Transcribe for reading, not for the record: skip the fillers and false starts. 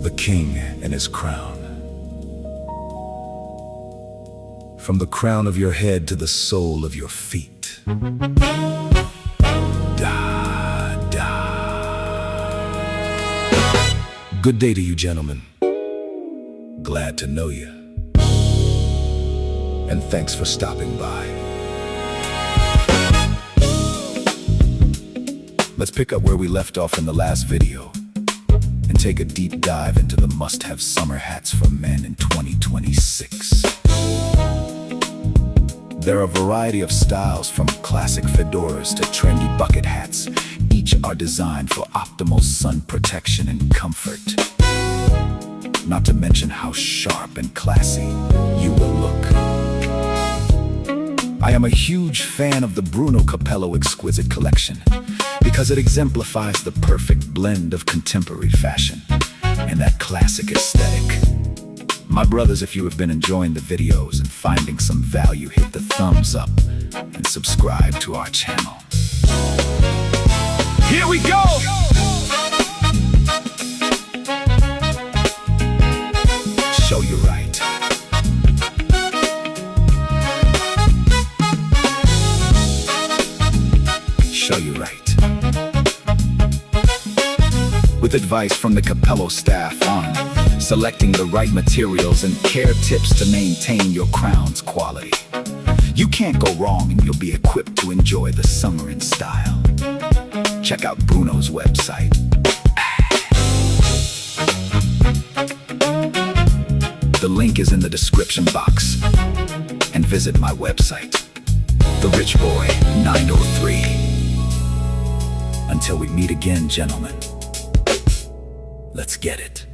the king and his crown. From the crown of your head to the sole of your feet. Da, da. Good day to you, gentlemen. Glad to know you. And thanks for stopping by. Let's pick up where we left off in the last video and take a deep dive into the must-have summer hats for men in 2026. There are a variety of styles, from classic fedoras to trendy bucket hats. Each are designed for optimal sun protection and comfort. Not to mention how sharp and classy you will look. I am a huge fan of the Bruno Capello Exquisite collection because it exemplifies the perfect blend of contemporary fashion and that classic aesthetic. My brothers, if you have been enjoying the videos and finding some value, hit the thumbs up and subscribe to our channel. Here we go! Show you right. Show you right. With advice from the Capello staff on selecting the right materials and care tips to maintain your crown's quality. You can't go wrong, and you'll be equipped to enjoy the summer in style. Check out Bruno's website. The link is in the description box. And visit my website, the RICHBOY 903. Until we meet again, gentlemen, let's get it.